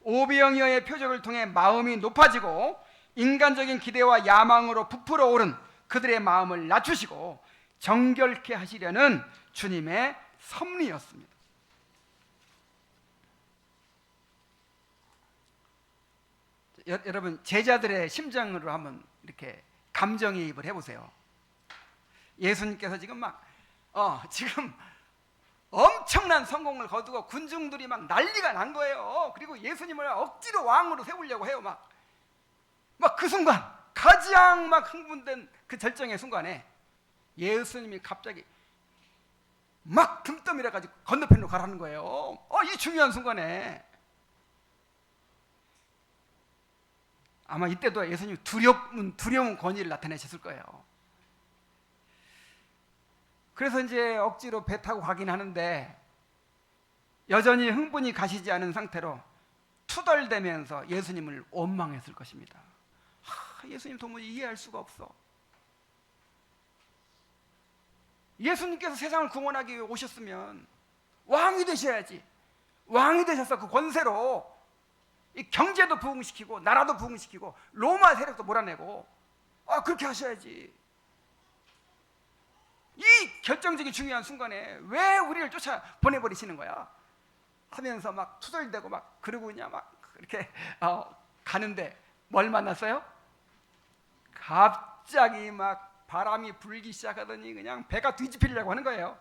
오병이어의 표적을 통해 마음이 높아지고 인간적인 기대와 야망으로 부풀어 오른 그들의 마음을 낮추시고 정결케 하시려는 주님의 섭리였습니다. 여러분 제자들의 심정으로 한번 이렇게 감정이입을 해보세요. 예수님께서 지금 지금 엄청난 성공을 거두고 군중들이 막 난리가 난 거예요. 그리고 예수님을 억지로 왕으로 세우려고 해요. 막 그 순간 가장 막 흥분된 그 절정의 순간에 예수님이 갑자기 막 등 떠밀어 가지고 건너편으로 가라는 거예요. 이 중요한 순간에 아마 이때도 예수님이 두려운 권위를 나타내셨을 거예요. 그래서 이제 억지로 배 타고 가긴 하는데 여전히 흥분이 가시지 않은 상태로 투덜대면서 예수님을 원망했을 것입니다. 예수님 도무지 이해할 수가 없어. 예수님께서 세상을 구원하기 위해 오셨으면 왕이 되셔야지. 왕이 되셔서 그 권세로 이 경제도 부흥시키고 나라도 부흥시키고 로마 세력도 몰아내고 그렇게 하셔야지. 이 결정적인 중요한 순간에 왜 우리를 쫓아 보내버리시는 거야? 하면서 막 투덜대고 막 그러고 그냥 막 이렇게 가는데 뭘 만났어요? 갑자기 막 바람이 불기 시작하더니 그냥 배가 뒤집히려고 하는 거예요.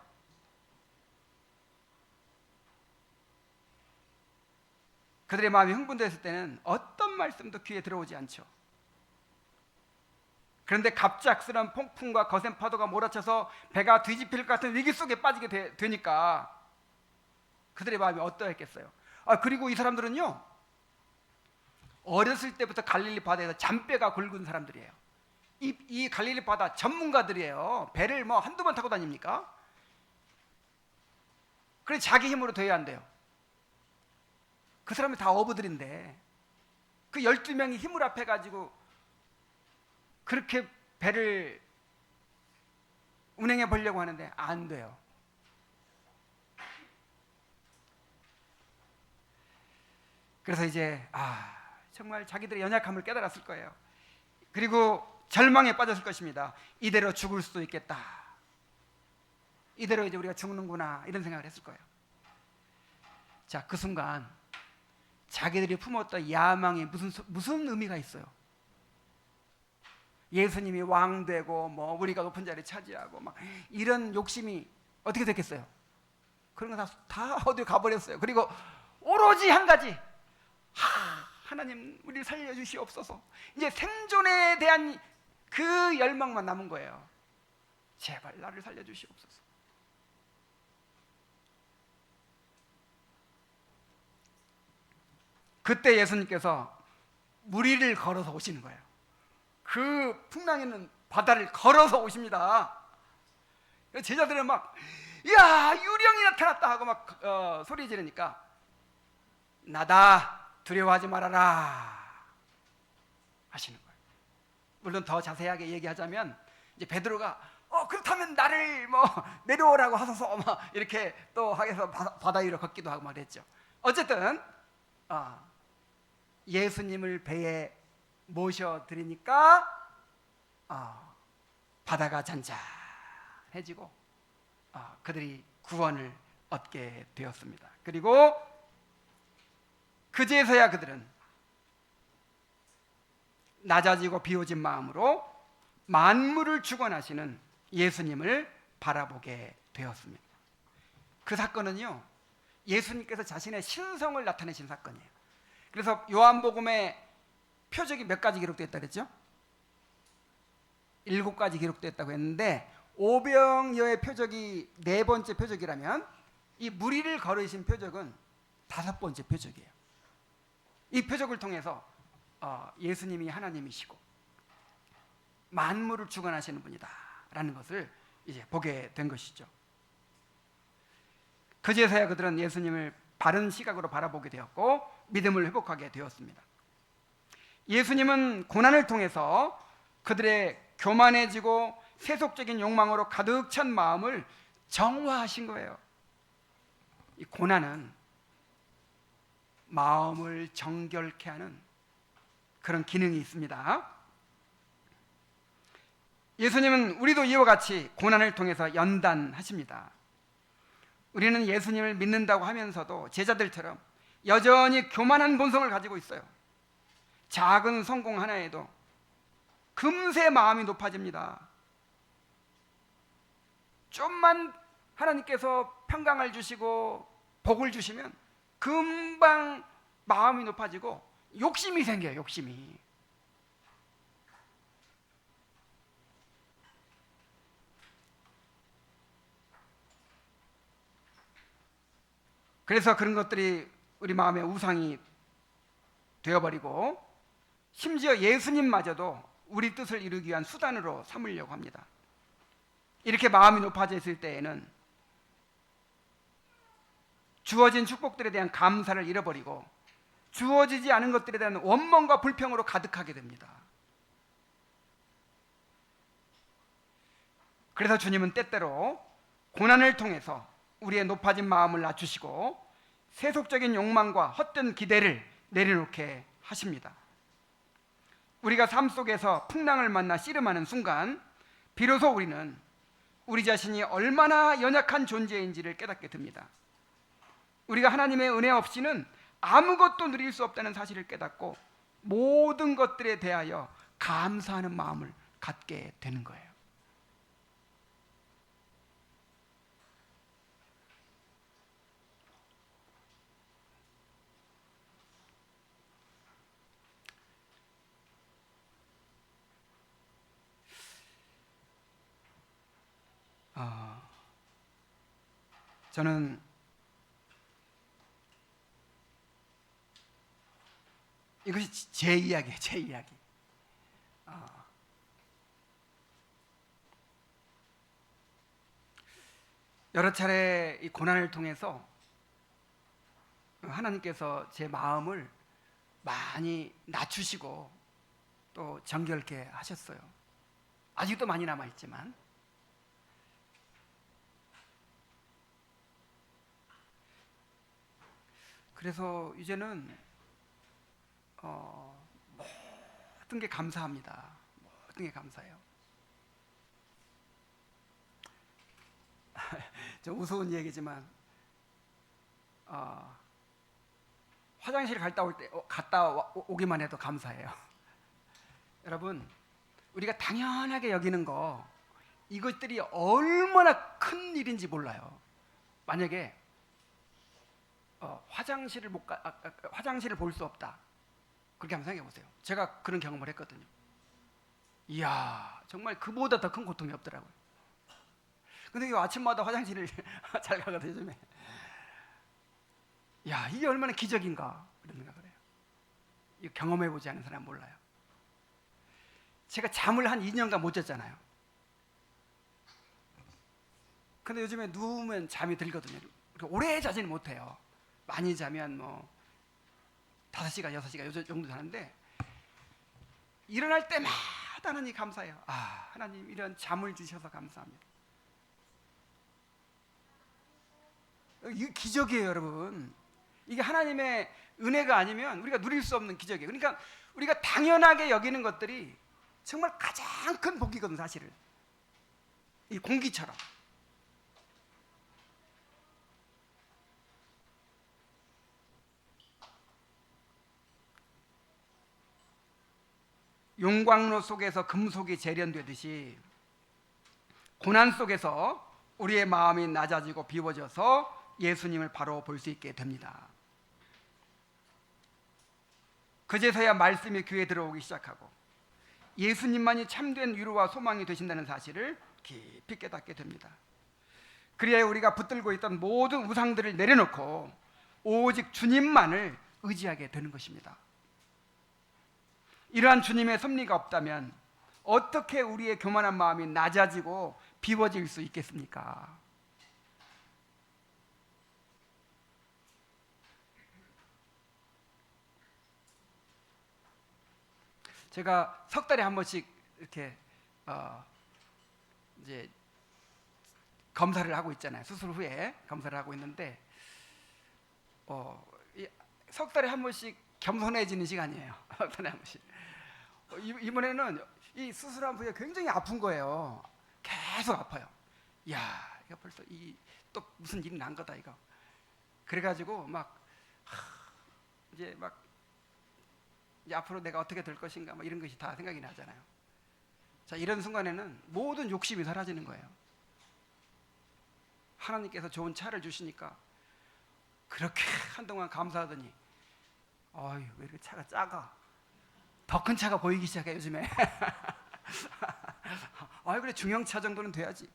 그들의 마음이 흥분됐을 때는 어떤 말씀도 귀에 들어오지 않죠. 그런데 갑작스러운 폭풍과 거센 파도가 몰아쳐서 배가 뒤집힐 것 같은 위기 속에 빠지게 되니까 그들의 마음이 어떠했겠어요? 그리고 이 사람들은요 어렸을 때부터 갈릴리 바다에서 잔뼈가 굵은 사람들이에요. 이 갈릴리 바다 전문가들이에요. 배를 한두 번 타고 다닙니까? 그래 자기 힘으로 돼야 한대요. 그 사람이 다 어부들인데 그 12명이 힘을 합해가지고 그렇게 배를 운행해 보려고 하는데 안 돼요. 그래서 이제 정말 자기들의 연약함을 깨달았을 거예요. 그리고 절망에 빠졌을 것입니다. 이대로 죽을 수도 있겠다. 이대로 이제 우리가 죽는구나 이런 생각을 했을 거예요. 자, 그 순간 자기들이 품었던 야망이 무슨 의미가 있어요? 예수님이 왕 되고 뭐 우리가 높은 자리 차지하고 막 이런 욕심이 어떻게 됐겠어요? 그런 거 다 어디 가버렸어요. 그리고 오로지 한 가지, 하나님 우리를 살려주시옵소서. 이제 생존에 대한 그 열망만 남은 거예요. 제발 나를 살려주시옵소서. 그때 예수님께서 무리를 걸어서 오시는 거예요. 그 풍랑에 있는 바다를 걸어서 오십니다. 제자들은 막 야, 유령이 나타났다 하고 막 소리 지르니까 나다, 두려워하지 말아라 하시는 거예요. 물론 더 자세하게 얘기하자면 이제 베드로가 그렇다면 나를 뭐 내려오라고 하소서 막 이렇게 또 하면서 바다 위로 걷기도 하고 말했죠. 어쨌든 예수님을 배에 모셔드리니까 바다가 잔잔해지고 그들이 구원을 얻게 되었습니다. 그리고 그제서야 그들은 낮아지고 비워진 마음으로 만물을 주관하시는 예수님을 바라보게 되었습니다. 그 사건은요, 예수님께서 자신의 신성을 나타내신 사건이에요. 그래서 요한복음에 표적이 몇 가지 기록됐다 그랬죠? 7가지 기록됐다고 했는데 오병이어의 표적이 4번째 표적이라면 이 무리를 걸으신 표적은 5번째 표적이에요. 이 표적을 통해서 예수님이 하나님이시고 만물을 주관하시는 분이다 라는 것을 이제 보게 된 것이죠. 그제서야 그들은 예수님을 바른 시각으로 바라보게 되었고 믿음을 회복하게 되었습니다. 예수님은 고난을 통해서 그들의 교만해지고 세속적인 욕망으로 가득 찬 마음을 정화하신 거예요. 이 고난은 마음을 정결케 하는 그런 기능이 있습니다. 예수님은 우리도 이와 같이 고난을 통해서 연단하십니다. 우리는 예수님을 믿는다고 하면서도 제자들처럼 여전히 교만한 본성을 가지고 있어요. 작은 성공 하나에도 금세 마음이 높아집니다. 좀만 하나님께서 평강을 주시고 복을 주시면 금방 마음이 높아지고 욕심이 생겨요. 욕심이. 그래서 그런 것들이 우리 마음의 우상이 되어버리고 심지어 예수님마저도 우리 뜻을 이루기 위한 수단으로 삼으려고 합니다. 이렇게 마음이 높아져 있을 때에는 주어진 축복들에 대한 감사를 잃어버리고 주어지지 않은 것들에 대한 원망과 불평으로 가득하게 됩니다. 그래서 주님은 때때로 고난을 통해서 우리의 높아진 마음을 낮추시고 세속적인 욕망과 헛된 기대를 내려놓게 하십니다. 우리가 삶 속에서 풍랑을 만나 씨름하는 순간 비로소 우리는 우리 자신이 얼마나 연약한 존재인지를 깨닫게 됩니다. 우리가 하나님의 은혜 없이는 아무것도 누릴 수 없다는 사실을 깨닫고 모든 것들에 대하여 감사하는 마음을 갖게 되는 거예요. 저는 이것이 제 이야기예요. 제 이야기. 여러 차례 이 고난을 통해서 하나님께서 제 마음을 많이 낮추시고 또 정결케 하셨어요. 아직도 많이 남아있지만. 그래서 이제는 모든 게 감사합니다. 모든 게 감사해요. 좀 우스운 얘기지만 화장실 갔다 오기만 해도 감사해요. 여러분, 우리가 당연하게 여기는 거, 이것들이 얼마나 큰 일인지 몰라요. 만약에 화장실을 볼 수 없다, 그렇게 한번 생각해 보세요. 제가 그런 경험을 했거든요. 이야, 정말 그보다 더 큰 고통이 없더라고요. 근데 아침마다 화장실을 잘 가거든요, 요즘에. 야, 이게 얼마나 기적인가, 그런 생각을 해요. 이거 경험해보지 않은 사람은 몰라요. 제가 잠을 한 2년간 못 잤잖아요. 근데 요즘에 누우면 잠이 들거든요. 오래 자지는 못해요. 많이 자면 5시간, 6시간 요 정도 자는데, 일어날 때마다 하나님 감사해요. 하나님 이런 잠을 주셔서 감사합니다. 이게 기적이에요, 여러분. 이게 하나님의 은혜가 아니면 우리가 누릴 수 없는 기적이에요. 그러니까 우리가 당연하게 여기는 것들이 정말 가장 큰 복이거든, 사실은. 이 공기처럼. 용광로 속에서 금속이 재련되듯이 고난 속에서 우리의 마음이 낮아지고 비워져서 예수님을 바로 볼 수 있게 됩니다. 그제서야 말씀이 귀에 들어오기 시작하고 예수님만이 참된 위로와 소망이 되신다는 사실을 깊이 깨닫게 됩니다. 그래야 우리가 붙들고 있던 모든 우상들을 내려놓고 오직 주님만을 의지하게 되는 것입니다. 이러한 주님의 섭리가 없다면 어떻게 우리의 교만한 마음이 낮아지고 비워질 수 있겠습니까? 제가 석 달에 한 번씩 이렇게 이제 검사를 하고 있잖아요. 수술 후에 검사를 하고 있는데 석 달에 한 번씩 겸손해지는 시간이에요. 석 달에 한 번씩. 이번에는 이 수술한 부위가 굉장히 아픈 거예요. 계속 아파요. 야, 이거 벌써 또 무슨 일이 난 거다 이거. 그래가지고 이제 앞으로 내가 어떻게 될 것인가 이런 것이 다 생각이 나잖아요. 자, 이런 순간에는 모든 욕심이 사라지는 거예요. 하나님께서 좋은 차를 주시니까 그렇게 한동안 감사하더니 왜 이렇게 차가 작아? 더 큰 차가 보이기 시작해 요즘에. 그래, 중형차 정도는 돼야지.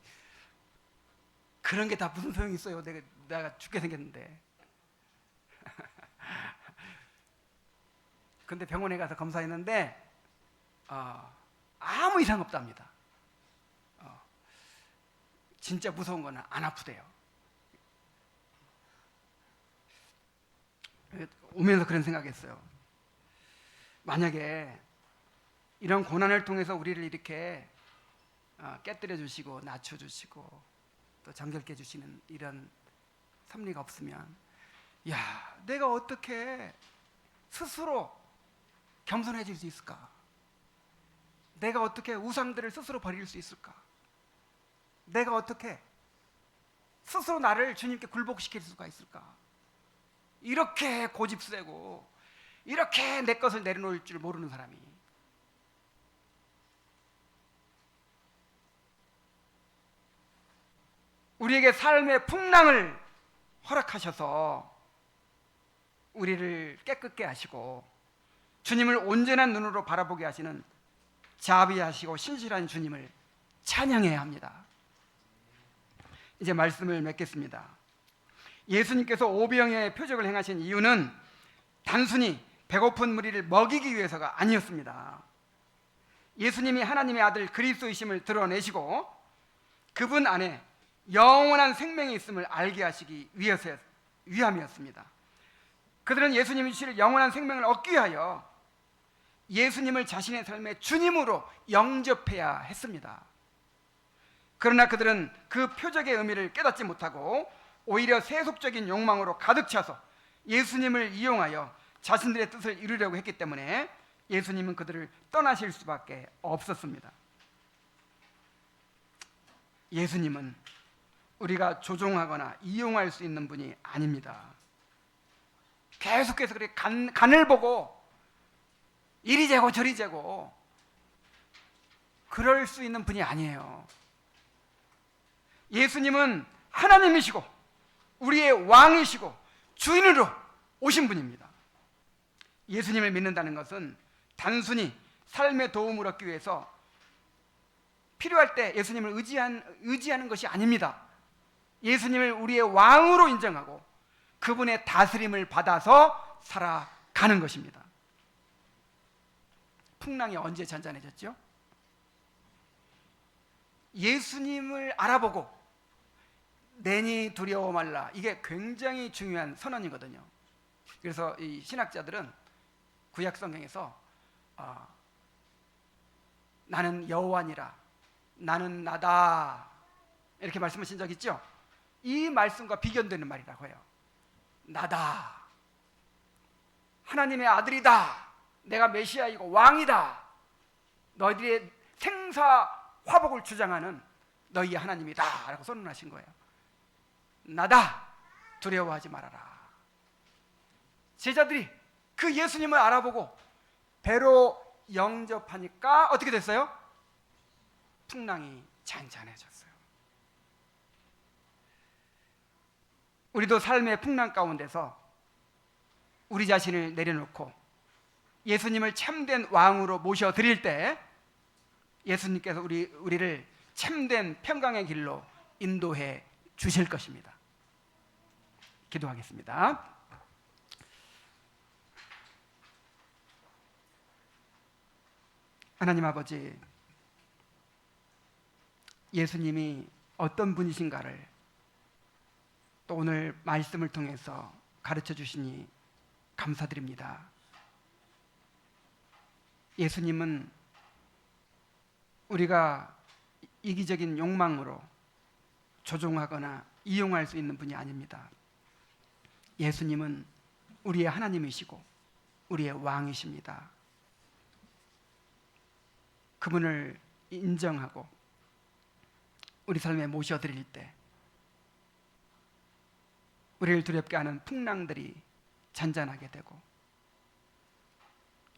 그런 게 다 무슨 소용이 있어요. 내가 죽게 생겼는데. 근데 병원에 가서 검사했는데 아무 이상 없답니다. 진짜 무서운 거는 안 아프대요. 오면서 그런 생각했어요. 만약에 이런 고난을 통해서 우리를 이렇게 깨뜨려 주시고 낮춰 주시고 또 정결케 주시는 이런 섭리가 없으면, 내가 어떻게 스스로 겸손해질 수 있을까? 내가 어떻게 우상들을 스스로 버릴 수 있을까? 내가 어떻게 스스로 나를 주님께 굴복시킬 수가 있을까? 이렇게 고집세고 이렇게 내 것을 내려놓을 줄 모르는 사람이, 우리에게 삶의 풍랑을 허락하셔서 우리를 깨끗게 하시고 주님을 온전한 눈으로 바라보게 하시는 자비하시고 신실한 주님을 찬양해야 합니다. 이제 말씀을 맺겠습니다. 예수님께서 오병이어의 표적을 행하신 이유는 단순히 배고픈 무리를 먹이기 위해서가 아니었습니다. 예수님이 하나님의 아들 그리스도이심을 드러내시고 그분 안에 영원한 생명이 있음을 알게 하시기 위함이었습니다. 그들은 예수님이 주실 영원한 생명을 얻기 위하여 예수님을 자신의 삶의 주님으로 영접해야 했습니다. 그러나 그들은 그 표적의 의미를 깨닫지 못하고 오히려 세속적인 욕망으로 가득 차서 예수님을 이용하여 자신들의 뜻을 이루려고 했기 때문에 예수님은 그들을 떠나실 수밖에 없었습니다. 예수님은 우리가 조종하거나 이용할 수 있는 분이 아닙니다. 계속해서 그렇게 간을 보고 이리 재고 저리 재고 그럴 수 있는 분이 아니에요. 예수님은 하나님이시고 우리의 왕이시고 주인으로 오신 분입니다. 예수님을 믿는다는 것은 단순히 삶의 도움을 얻기 위해서 필요할 때 예수님을 의지하는 것이 아닙니다. 예수님을 우리의 왕으로 인정하고 그분의 다스림을 받아서 살아가는 것입니다. 풍랑이 언제 잔잔해졌죠? 예수님을 알아보고 내니 두려워 말라. 이게 굉장히 중요한 선언이거든요. 그래서 이 신학자들은 구약 성경에서 나는 여호와니라, 나는 나다 이렇게 말씀하신 적 있죠? 이 말씀과 비견되는 말이라고 해요. 나다, 하나님의 아들이다, 내가 메시아이고 왕이다, 너희들의 생사 화복을 주장하는 너희의 하나님이다 라고 선언하신 거예요. 나다, 두려워하지 말아라. 제자들이 그 예수님을 알아보고 배로 영접하니까 어떻게 됐어요? 풍랑이 잔잔해졌어요. 우리도 삶의 풍랑 가운데서 우리 자신을 내려놓고 예수님을 참된 왕으로 모셔드릴 때 예수님께서 우리를 참된 평강의 길로 인도해 주실 것입니다. 기도하겠습니다. 하나님 아버지, 예수님이 어떤 분이신가를 또 오늘 말씀을 통해서 가르쳐 주시니 감사드립니다. 예수님은 우리가 이기적인 욕망으로 조종하거나 이용할 수 있는 분이 아닙니다. 예수님은 우리의 하나님이시고 우리의 왕이십니다. 그분을 인정하고 우리 삶에 모셔드릴 때 우리를 두렵게 하는 풍랑들이 잔잔하게 되고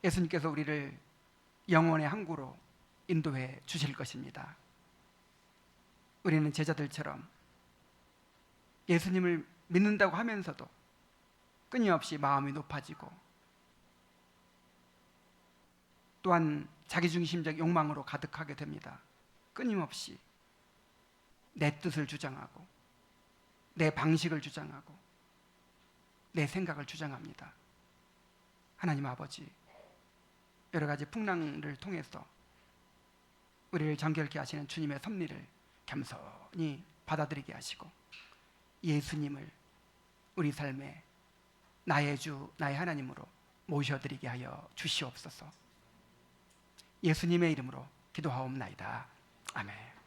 예수님께서 우리를 영원의 항구로 인도해 주실 것입니다. 우리는 제자들처럼 예수님을 믿는다고 하면서도 끊임없이 마음이 높아지고 또한 자기중심적 욕망으로 가득하게 됩니다. 끊임없이 내 뜻을 주장하고 내 방식을 주장하고 내 생각을 주장합니다. 하나님 아버지, 여러 가지 풍랑을 통해서 우리를 정결케 하시는 주님의 섭리를 겸손히 받아들이게 하시고 예수님을 우리 삶에 나의 주, 나의 하나님으로 모셔드리게 하여 주시옵소서. 예수님의 이름으로 기도하옵나이다. 아멘.